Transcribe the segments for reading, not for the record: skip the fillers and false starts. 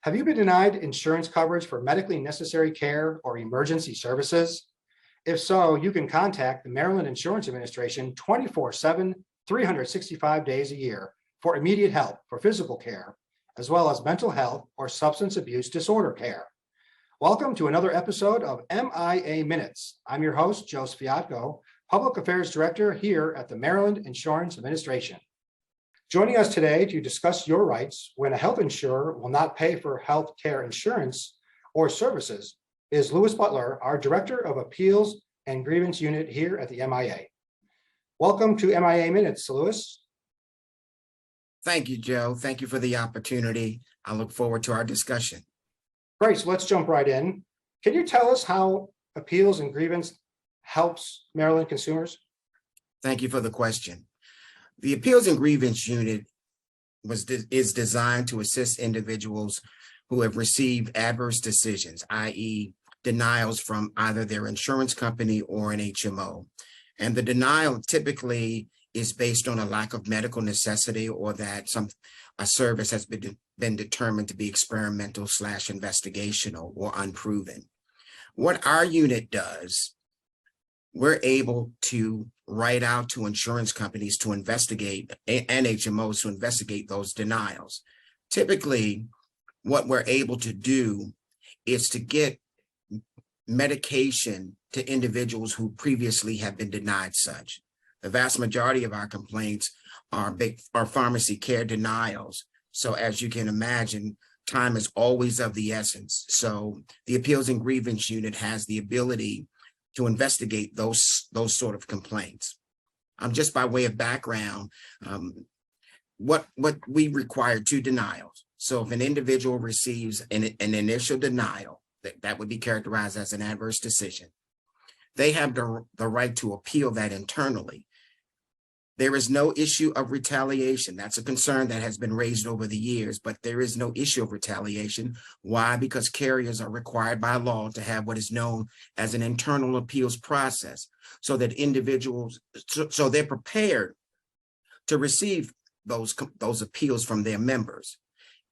Have you been denied insurance coverage for medically necessary care or emergency services? If so, you can contact the Maryland Insurance Administration 24/7, 365 days a year for immediate help for physical care, as well as mental health or substance abuse disorder care. Welcome to another episode of MIA Minutes. I'm your host, Joe Sfiatko, Public Affairs Director here at the Maryland Insurance Administration. Joining us today to discuss your rights when a health insurer will not pay for health care insurance or services is Lewis Butler, our Director of Appeals and Grievance Unit here at the MIA. Welcome to MIA Minutes, Lewis. Thank you, Joe. Thank you for the opportunity. I look forward to our discussion. Great, so let's jump right in. Can you tell us how Appeals and Grievance helps Maryland consumers? Thank you for the question. The Appeals and Grievance Unit is designed to assist individuals who have received adverse decisions, i.e. denials from either their insurance company or an HMO. And the denial typically is based on a lack of medical necessity or that a service has been determined to be experimental/investigational or unproven. What our unit does, we're able to write out to insurance companies to investigate and HMOs to investigate those denials. Typically, what we're able to do is to get medication to individuals who previously have been denied such. The vast majority of our complaints are pharmacy care denials. So as you can imagine, time is always of the essence. So the Appeals and Grievance Unit has the ability to investigate those sort of complaints. Just by way of background, what we require 2 denials. So if an individual receives an initial denial, that would be characterized as an adverse decision, they have the right to appeal that internally. There is no issue of retaliation. That's a concern that has been raised over the years, but there is no issue of retaliation. Why? Because carriers are required by law to have what is known as an internal appeals process so that individuals, so they're prepared to receive those appeals from their members.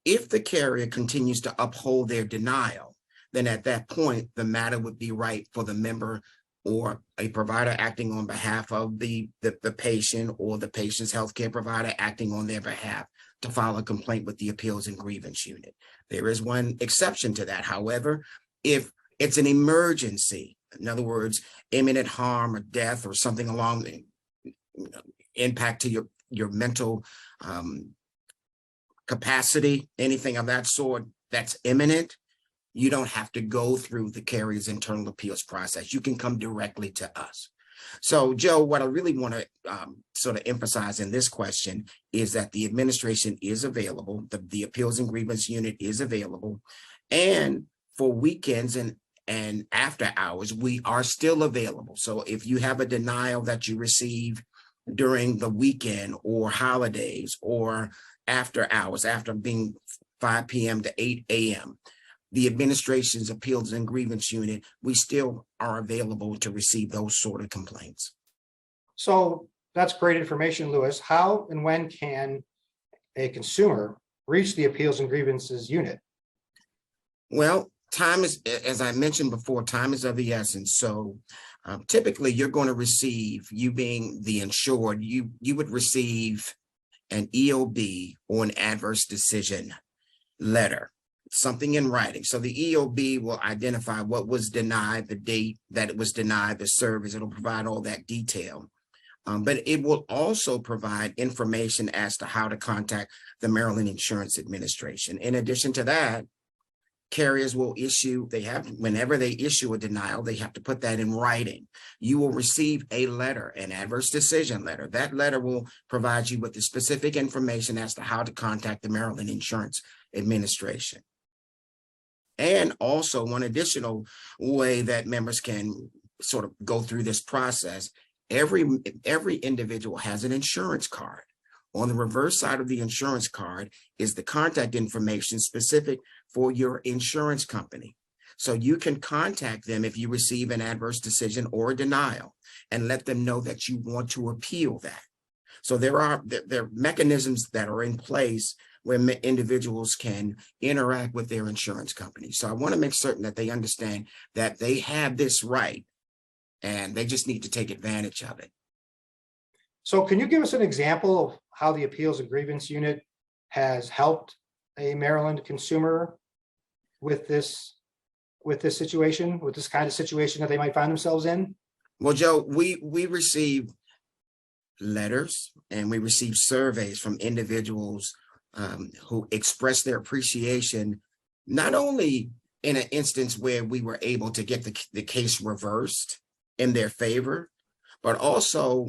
If the carrier continues to uphold their denial, then at that point, the matter would be right for the member or a provider acting on behalf of the patient or the patient's healthcare provider acting on their behalf to file a complaint with the Appeals and Grievance Unit. There is one exception to that. However, if it's an emergency, in other words, imminent harm or death or something along the impact to your mental capacity, anything of that sort that's imminent, you don't have to go through the carrier's internal appeals process. You can come directly to us. So, Joe, what I really want to sort of emphasize in this question is that the administration is available. The Appeals and Grievance Unit is available. And for weekends and after hours, we are still available. So if you have a denial that you receive during the weekend or holidays or after hours, after being 5 p.m. to 8 a.m., the administration's Appeals and Grievance Unit, we still are available to receive those sort of complaints. So that's great information, Lewis. How and when can a consumer reach the Appeals and Grievances Unit? Well, time is, as I mentioned before, time is of the essence. So typically you're going to receive, you being the insured, you would receive an EOB or an adverse decision letter, something in writing. So the EOB will identify what was denied, the date that it was denied, the service. It'll provide all that detail. But it will also provide information as to how to contact the Maryland Insurance Administration. In addition to that, carriers will whenever they issue a denial, they have to put that in writing. You will receive a letter, an adverse decision letter. That letter will provide you with the specific information as to how to contact the Maryland Insurance Administration. And also one additional way that members can sort of go through this process, every individual has an insurance card. On the reverse side of the insurance card is the contact information specific for your insurance company. So you can contact them if you receive an adverse decision or a denial and let them know that you want to appeal that. So there are mechanisms that are in place where individuals can interact with their insurance company. So I want to make certain that they understand that they have this right and they just need to take advantage of it. So can you give us an example of how the Appeals and Grievance Unit has helped a Maryland consumer with this situation, with this kind of situation that they might find themselves in? Well, Joe, we receive letters and we receive surveys from individuals who express their appreciation, not only in an instance where we were able to get the case reversed in their favor, but also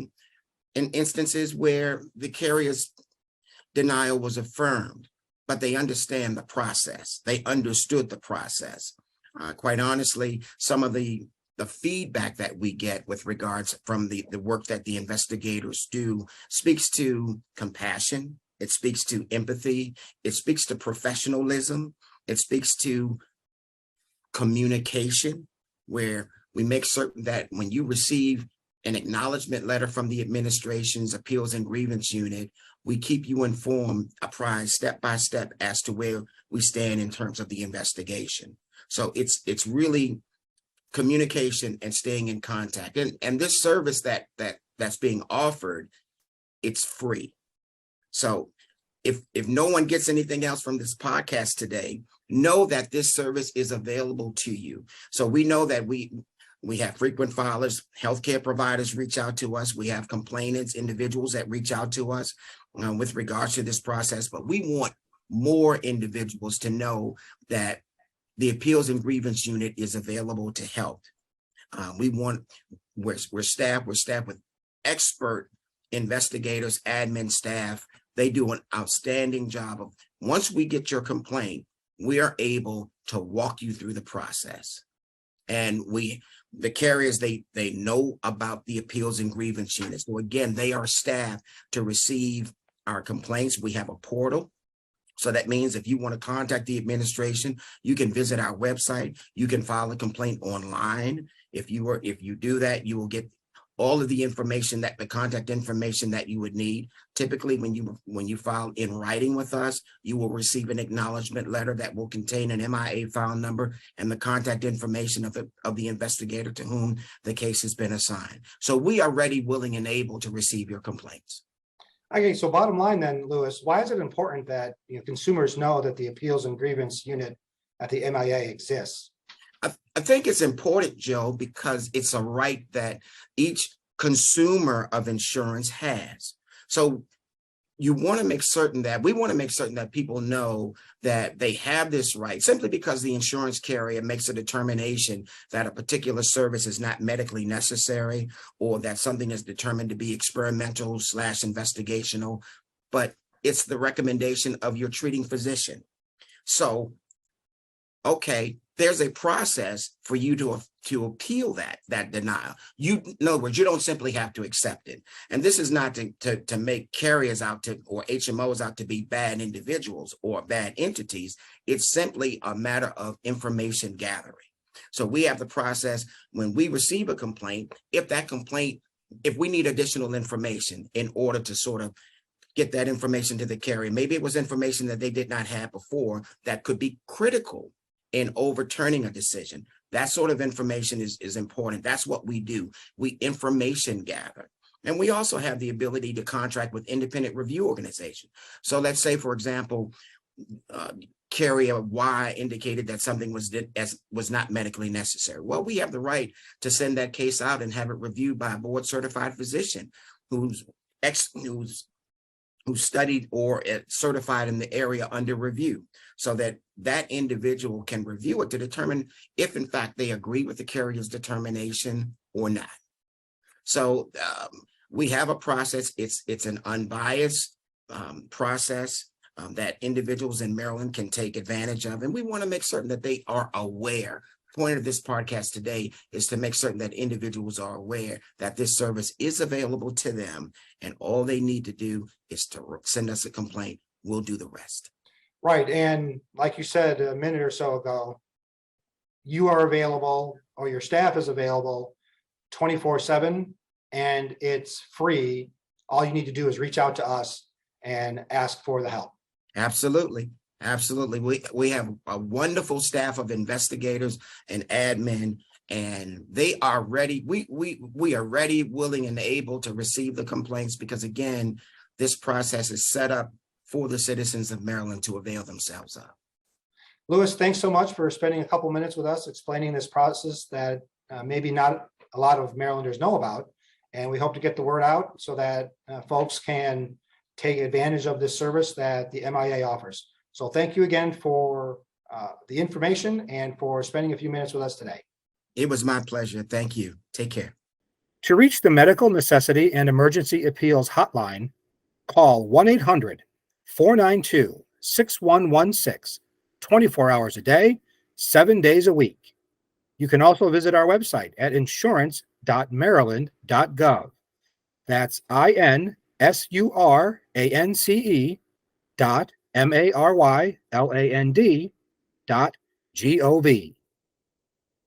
in instances where the carrier's denial was affirmed, but they understand the process. They understood the process. Quite honestly, some of the feedback that we get with regards from the work that the investigators do speaks to compassion. It speaks to empathy. It speaks to professionalism. It speaks to communication, where we make certain that when you receive an acknowledgement letter from the administration's Appeals and Grievance Unit, we keep you informed, apprised step by step as to where we stand in terms of the investigation. So it's really communication and staying in contact. And this service that's being offered, it's free. So if no one gets anything else from this podcast today, know that this service is available to you. So we know that we have frequent filers, healthcare providers reach out to us. We have complainants, individuals that reach out to us with regards to this process. But we want more individuals to know that the Appeals and Grievance Unit is available to help. We're staffed with expert investigators, admin staff. They do an outstanding job of, once we get your complaint, we are able to walk you through the process. And the carriers, they know about the Appeals and Grievance Unit. So again, they are staffed to receive our complaints. We have a portal. So that means if you want to contact the administration, you can visit our website. You can file a complaint online. If you do that, you will get all of the information, the contact information that you would need. Typically, when you file in writing with us, you will receive an acknowledgement letter that will contain an MIA file number and the contact information of the investigator to whom the case has been assigned. So we are ready, willing, and able to receive your complaints. Okay, so bottom line then, Louis, why is it important that consumers know that the Appeals and Grievance Unit at the MIA exists? I think it's important, Joe, because it's a right that each consumer of insurance has. So we want to make certain that people know that they have this right, simply because the insurance carrier makes a determination that a particular service is not medically necessary, or that something is determined to be experimental/investigational, but it's the recommendation of your treating physician. So, okay, there's a process for you to appeal that denial. In other words, you don't simply have to accept it. And this is not to make carriers out to, or HMOs out to be bad individuals or bad entities. It's simply a matter of information gathering. So we have the process when we receive a complaint. If we need additional information in order to sort of get that information to the carrier, maybe it was information that they did not have before that could be critical in overturning a decision. That sort of information is important. That's what we do. We information gather. And we also have the ability to contract with independent review organizations. So let's say, for example, carrier Y indicated that something was not medically necessary. Well, we have the right to send that case out and have it reviewed by a board certified physician who's studied or certified in the area under review, so that individual can review it to determine if in fact they agree with the carrier's determination or not. So we have a process. It's an unbiased process that individuals in Maryland can take advantage of. And we want to make certain that they are aware. The point of this podcast today is to make certain that individuals are aware that this service is available to them, and all they need to do is to send us a complaint. We'll do the rest. Right. And like you said a minute or so ago, you are available, or your staff is available 24/7, and it's free. All you need to do is reach out to us and ask for the help. Absolutely. Absolutely. We have a wonderful staff of investigators and admin, and they are ready. We are ready, willing, and able to receive the complaints because again, this process is set up for the citizens of Maryland to avail themselves of. Louis, thanks so much for spending a couple minutes with us explaining this process that maybe not a lot of Marylanders know about. And we hope to get the word out so that folks can take advantage of this service that the MIA offers. So thank you again for the information and for spending a few minutes with us today. It was my pleasure. Thank you. Take care. To reach the Medical Necessity and Emergency Appeals Hotline, call 1-800-492-6116, 24 hours a day, 7 days a week. You can also visit our website at insurance.maryland.gov. That's INSURANCE.MARYLAND.gov.